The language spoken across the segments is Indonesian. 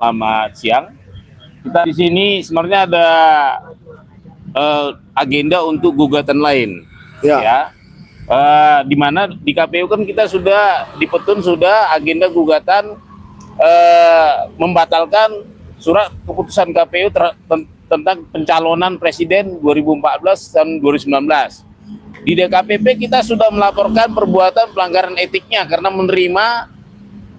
Selamat siang. Kita di sini sebenarnya ada agenda untuk gugatan lain, ya. Di mana di KPU kan kita sudah di petun sudah agenda gugatan membatalkan surat keputusan KPU tentang pencalonan presiden 2014 dan 2019. Di DKPP kita sudah melaporkan perbuatan pelanggaran etiknya karena menerima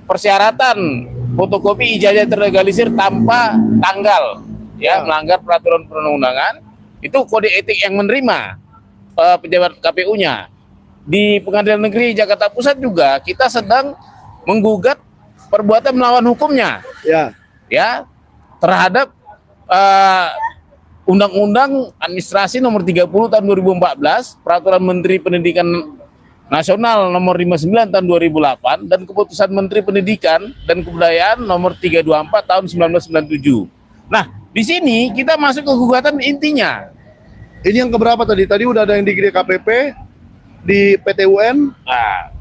persyaratan fotokopi ijazah terlegalisir tanpa tanggal, ya, melanggar peraturan perundang-undangan. Itu kode etik yang menerima pejabat KPU-nya. Di Pengadilan Negeri Jakarta Pusat juga kita sedang menggugat perbuatan melawan hukumnya, ya, terhadap Undang-Undang Administrasi Nomor 30 Tahun 2014, Peraturan Menteri Pendidikan Nasional Nomor 59 Tahun 2008, dan Keputusan Menteri Pendidikan dan Kebudayaan Nomor 324 Tahun 1997. Nah, di sini kita masuk ke gugatan intinya. Ini yang keberapa tadi? Tadi udah ada yang di DKPP, di PT UN,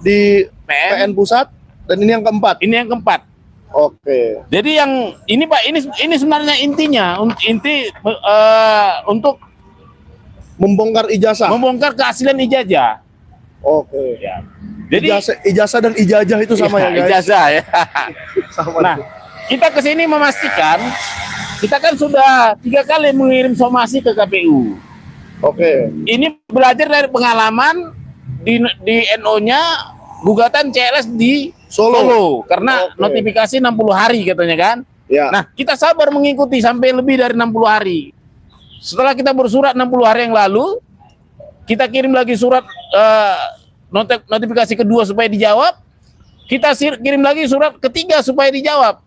di PN Pusat, dan ini yang keempat. Ini yang keempat. Oke. Jadi yang ini Pak, ini sebenarnya intinya, untuk membongkar ijazah. Membongkar keaslian ijazah. Oke. Ya. Jadi ijazah dan ijazah itu sama ya, guys. Ijazah ya. Sama. Nah, kita kesini memastikan kita kan sudah 3 kali mengirim somasi ke KPU. Oke. Ini belajar dari pengalaman di NO-nya gugatan CLS di Solo karena notifikasi 60 hari katanya kan. Ya. Nah, kita sabar mengikuti sampai lebih dari 60 hari. Setelah kita bersurat 60 hari yang lalu, kita kirim lagi surat notifikasi kedua supaya dijawab. Kita kirim lagi surat ketiga supaya dijawab.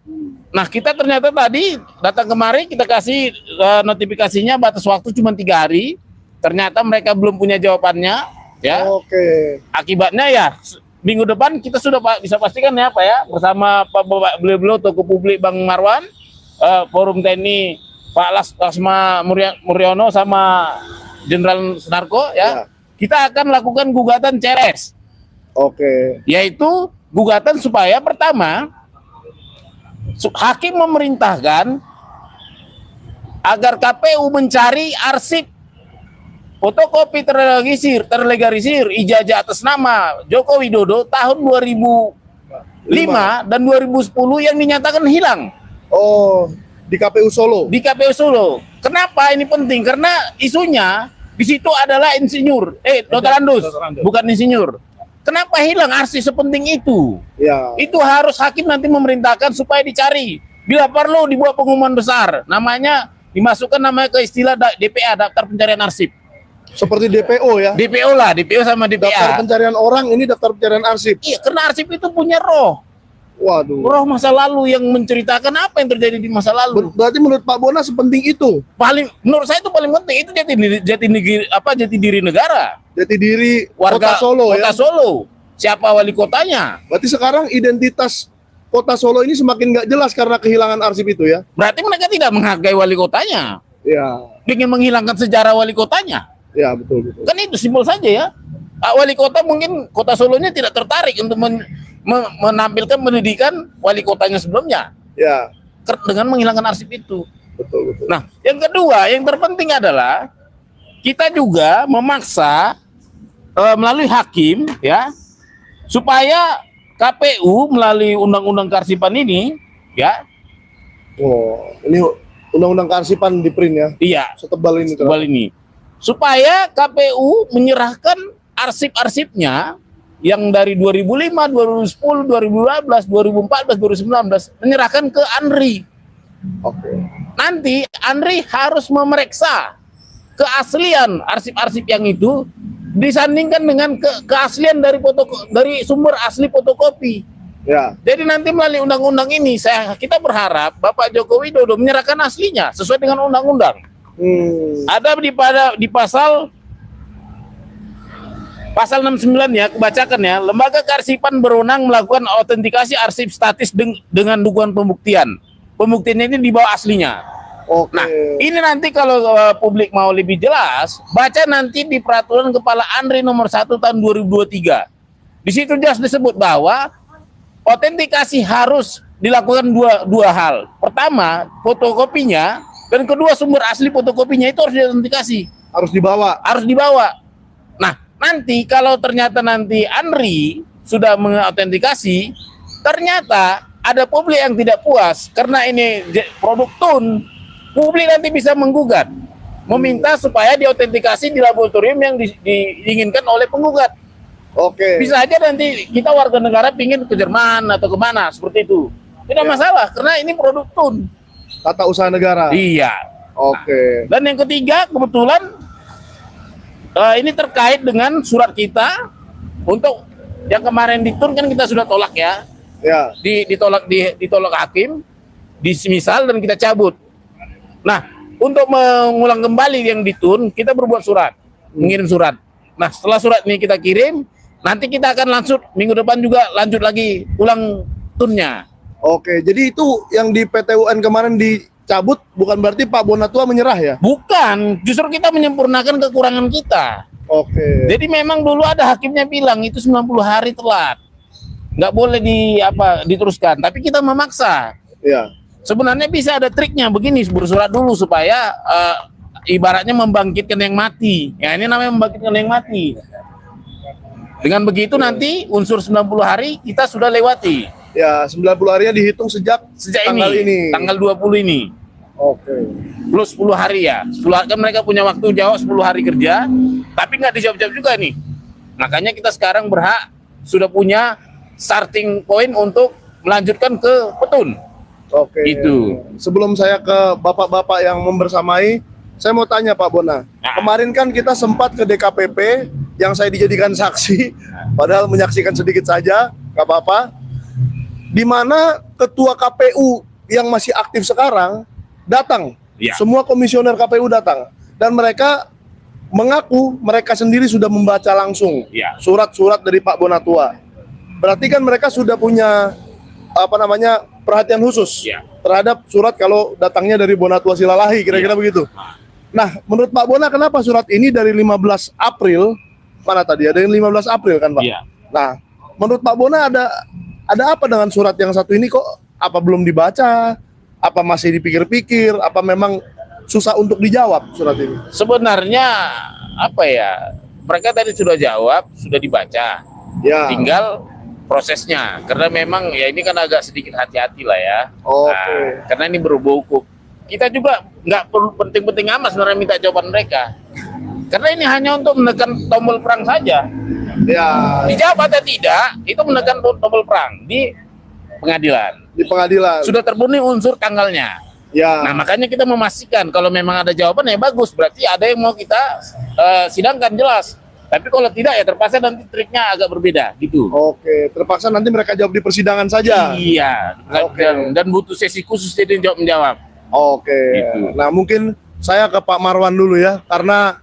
Nah, kita ternyata tadi datang kemari, kita kasih notifikasinya batas waktu cuma 3 hari. Ternyata mereka belum punya jawabannya, ya. Oke. Akibatnya ya minggu depan kita sudah bisa pastikan ya Pak ya, bersama Pak beliau Toko Publik Bang Marwan, Forum TNI Pak Lasma Muryono sama Jenderal Sunarko, ya. Kita akan lakukan gugatan CLS. Oke. Yaitu gugatan supaya pertama hakim memerintahkan agar KPU mencari arsip fotokopi terlegalisir ijazah atas nama Joko Widodo tahun 2005 dan 2010 yang dinyatakan hilang. Oh, di KPU Solo. Di KPU Solo. Kenapa ini penting? Karena isunya di situ adalah insinyur, Dr. bukan insinyur. Kenapa hilang arsip sepenting itu? Ya. Itu harus hakim nanti memerintahkan supaya dicari. Bila perlu dibuat pengumuman besar, namanya dimasukkan namanya ke istilah DPA, daftar pencarian arsip. Seperti DPO ya? DPO lah, DPO sama DPA. Daftar pencarian orang, ini daftar pencarian arsip. Iya, karena arsip itu punya roh. Waduh. Roh masa lalu yang menceritakan apa yang terjadi di masa lalu. Berarti menurut Pak Bona sepenting itu? Menurut saya itu paling penting. Itu jati diri negara. Jati diri Warga Kota Solo ya? Kota Solo. Siapa wali kotanya. Berarti sekarang identitas Kota Solo ini semakin nggak jelas karena kehilangan arsip itu ya? Berarti mereka tidak menghargai wali kotanya. Ya. Ingin menghilangkan sejarah wali kotanya. Ya, betul. Kan itu simpel saja ya. Wali kota mungkin Kota Solonya tidak tertarik untuk menampilkan pendidikan wali kotanya sebelumnya. Ya. Dengan menghilangkan arsip itu. Betul. Nah, yang kedua, yang terpenting adalah kita juga memaksa melalui hakim, ya, supaya KPU melalui Undang-Undang Kearsipan ini, ya. Oh, ini Undang-Undang Kearsipan di print ya? Iya. Setebal ini. Setebal ini. Supaya KPU menyerahkan arsip-arsipnya yang dari 2005, 2010, 2012, 2014, 2019 menyerahkan ke ANRI. Oke. Nanti ANRI harus memeriksa keaslian arsip-arsip yang itu disandingkan dengan keaslian dari sumber asli fotokopi. Ya. Jadi nanti melalui undang-undang ini kita berharap Bapak Joko Widodo menyerahkan aslinya sesuai dengan undang-undang. Ada di pasal 69 ya, kebacakan ya. Lembaga kearsipan berwenang melakukan autentikasi arsip statis dengan dukungan pembuktian. Pembuktiannya ini di bawah aslinya. Oke. Nah, ini nanti kalau publik mau lebih jelas, baca nanti di Peraturan Kepala ANRI Nomor 1 Tahun 2023. Di situ jelas disebut bahwa autentikasi harus dilakukan dua hal. Pertama, fotokopinya, dan kedua sumber asli fotokopinya itu harus diautentikasi. Harus dibawa. Harus dibawa. Nah, nanti kalau ternyata nanti Andri sudah mengautentikasi, ternyata ada publik yang tidak puas karena ini produk TUN, publik nanti bisa menggugat, meminta supaya diautentikasi di laboratorium yang diinginkan oleh penggugat. Oke. Bisa aja nanti kita warga negara pingin ke Jerman atau kemana seperti itu. Tidak masalah karena ini produk TUN. Tata usaha negara. Iya. Oke. Dan yang ketiga kebetulan ini terkait dengan surat kita untuk yang kemarin di TUN kan kita sudah tolak ya. Ya. Ditolak hakim, disemisal dan kita cabut. Nah, untuk mengulang kembali yang di TUN, kita berbuat surat, mengirim surat. Nah, setelah surat ini kita kirim, nanti kita akan lanjut minggu depan juga lanjut lagi ulang TUN-nya. Oke, jadi itu yang di PT UN kemarin dicabut bukan berarti Pak Bonatua menyerah ya? Bukan, justru kita menyempurnakan kekurangan kita. Oke. Jadi memang dulu ada hakimnya bilang itu 90 hari telat. Nggak boleh diteruskan, tapi kita memaksa. Iya. Sebenarnya bisa ada triknya begini, bersurat dulu supaya ibaratnya membangkitkan yang mati. Ya ini namanya membangkitkan yang mati. Dengan begitu nanti unsur 90 hari kita sudah lewati. Ya, 90 harinya dihitung sejak tanggal ini. Tanggal 20 ini. Oke. Plus 10 hari ya. 10 hari kan mereka punya waktu jawab 10 hari kerja, tapi nggak dijawab-jawab juga nih. Makanya kita sekarang berhak sudah punya starting point untuk melanjutkan ke petun. Oke. Itu. Sebelum saya ke bapak-bapak yang membersamai, saya mau tanya Pak Bona. Kemarin kan kita sempat ke DKPP yang saya dijadikan saksi, padahal menyaksikan sedikit saja, nggak apa-apa. Di mana ketua KPU yang masih aktif sekarang datang. Ya. Semua komisioner KPU datang dan mereka mengaku mereka sendiri sudah membaca langsung Ya. surat-surat dari Pak Bonatua. Berarti kan mereka sudah punya perhatian khusus Ya. terhadap surat kalau datangnya dari Bonatua Silalahi, kira-kira begitu. Nah, menurut Pak Bona kenapa surat ini dari 15 April, mana tadi ada yang 15 April kan Pak? Iya. Nah, menurut Pak Bona ada apa dengan surat yang satu ini, kok apa belum dibaca? Apa masih dipikir-pikir? Apa memang susah untuk dijawab surat ini? Sebenarnya apa ya? Mereka tadi sudah jawab, sudah dibaca. Ya. Tinggal prosesnya. Karena memang ya ini kan agak sedikit hati-hati lah ya. Oke. Nah, karena ini berhubung hukum. Kita juga nggak perlu penting-penting amat sebenarnya minta jawaban mereka. Karena ini hanya untuk menekan tombol perang saja. Ya. Dijawab atau tidak, itu menekan tombol perang di pengadilan. Di pengadilan. Sudah terpenuhi unsur tanggalnya. Ya. Nah, makanya kita memastikan kalau memang ada jawaban ya bagus, berarti ada yang mau kita sidangkan jelas. Tapi kalau tidak ya terpaksa nanti triknya agak berbeda gitu. Oke, terpaksa nanti mereka jawab di persidangan saja. Iya, Oke. dan butuh sesi khusus jadi menjawab. Oke. Gitu. Nah, mungkin saya ke Pak Marwan dulu ya, karena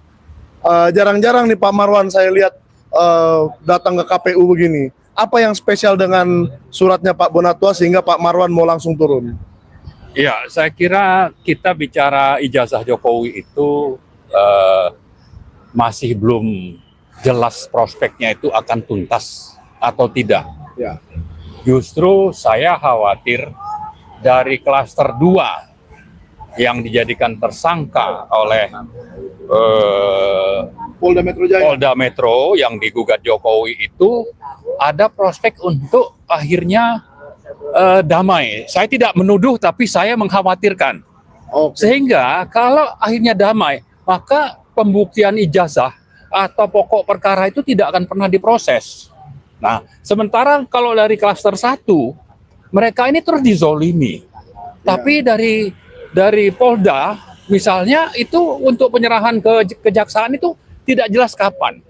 jarang-jarang nih Pak Marwan saya lihat datang ke KPU begini. Apa yang spesial dengan suratnya Pak Bonatua sehingga Pak Marwan mau langsung turun? Ya, saya kira kita bicara ijazah Jokowi itu masih belum jelas prospeknya itu akan tuntas atau tidak. Ya. Justru saya khawatir dari klaster 2 yang dijadikan tersangka oleh Polda Metro Jaya. Polda Metro yang digugat Jokowi itu ada prospek untuk akhirnya damai. Saya tidak menuduh, tapi saya mengkhawatirkan. Oke. Sehingga kalau akhirnya damai, maka pembuktian ijazah atau pokok perkara itu tidak akan pernah diproses. Nah, sementara kalau dari klaster 1, mereka ini terus dizolimi. Tapi dari Polda, misalnya itu untuk penyerahan ke kejaksaan itu tidak jelas kapan.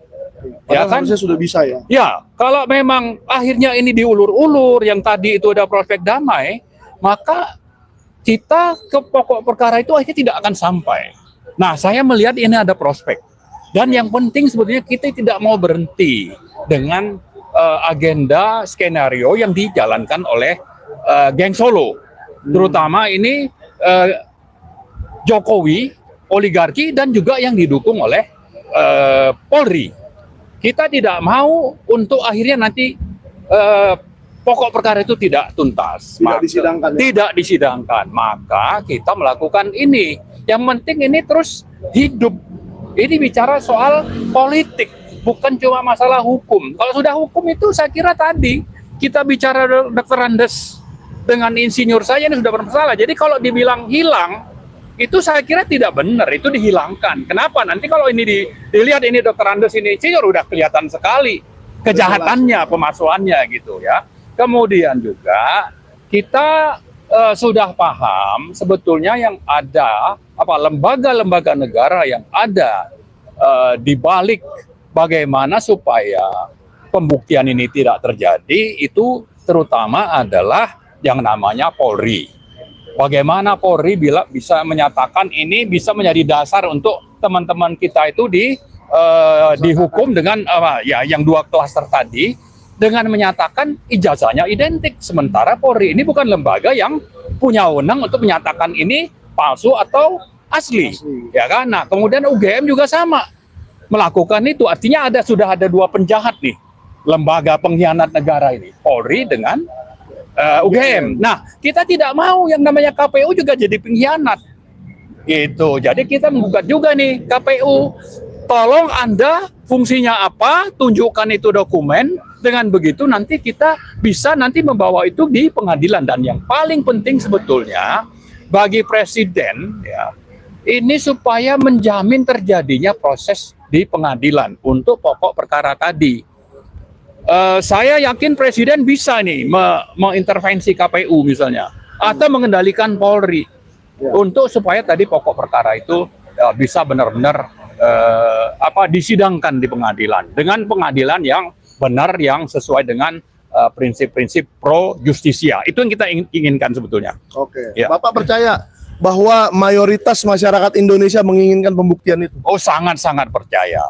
Ya Ya kan? harusnya sudah bisa ya. Ya, kalau memang akhirnya ini diulur-ulur, yang tadi itu ada prospek damai, maka kita ke pokok perkara itu akhirnya tidak akan sampai. Nah, saya melihat ini ada prospek. Dan yang penting sebetulnya kita tidak mau berhenti dengan agenda skenario yang dijalankan oleh geng Solo. Terutama ini Jokowi, oligarki, dan juga yang didukung oleh Polri. Kita tidak mau untuk akhirnya nanti pokok perkara itu tidak tuntas, Tidak disidangkan, ya? tidak disidangkan, maka kita melakukan ini. Yang penting ini terus hidup. Ini bicara soal politik, bukan cuma masalah hukum. Kalau sudah hukum itu saya kira tadi kita bicara Dr. Andes dengan insinyur saja ini sudah bermasalah. Jadi kalau dibilang hilang, itu saya kira tidak benar, itu dihilangkan. Kenapa? Nanti kalau ini dilihat ini Dr. Andes ini insinyur udah kelihatan sekali kejahatannya, pemalsuannya gitu ya. Kemudian juga kita sudah paham sebetulnya yang ada lembaga-lembaga negara yang ada di balik bagaimana supaya pembuktian ini tidak terjadi, itu terutama adalah yang namanya Polri. Bagaimana Polri bisa menyatakan ini bisa menjadi dasar untuk teman-teman kita itu dihukum dengan yang 2 klaster tadi dengan menyatakan ijazahnya identik. Sementara Polri ini bukan lembaga yang punya wewenang untuk menyatakan ini palsu atau asli. Ya kan? Nah, kemudian UGM juga sama melakukan itu. Artinya sudah ada 2 penjahat nih, lembaga pengkhianat negara ini, Polri dengan UGM. Nah, kita tidak mau yang namanya KPU juga jadi pengkhianat. Gitu. Jadi kita menggugat juga nih KPU. Tolong Anda fungsinya apa? Tunjukkan itu dokumen. Dengan begitu nanti kita bisa membawa itu di pengadilan. Dan yang paling penting sebetulnya bagi presiden ya, ini supaya menjamin terjadinya proses di pengadilan untuk pokok perkara tadi. Saya yakin presiden bisa nih mengintervensi KPU misalnya, atau mengendalikan Polri untuk supaya tadi pokok perkara itu bisa benar-benar disidangkan di pengadilan dengan pengadilan yang benar, yang sesuai dengan prinsip-prinsip pro justisia. Itu yang kita inginkan sebetulnya. Oke. Ya. Bapak percaya bahwa mayoritas masyarakat Indonesia menginginkan pembuktian itu? Oh, sangat-sangat percaya.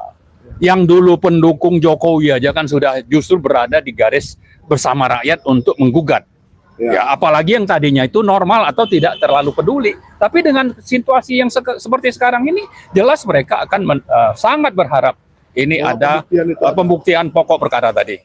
Yang dulu pendukung Jokowi aja kan sudah justru berada di garis bersama rakyat untuk menggugat. Ya, apalagi yang tadinya itu normal atau tidak terlalu peduli. Tapi dengan situasi yang seperti sekarang ini, jelas mereka akan sangat berharap ini ada pembuktian pokok perkara tadi.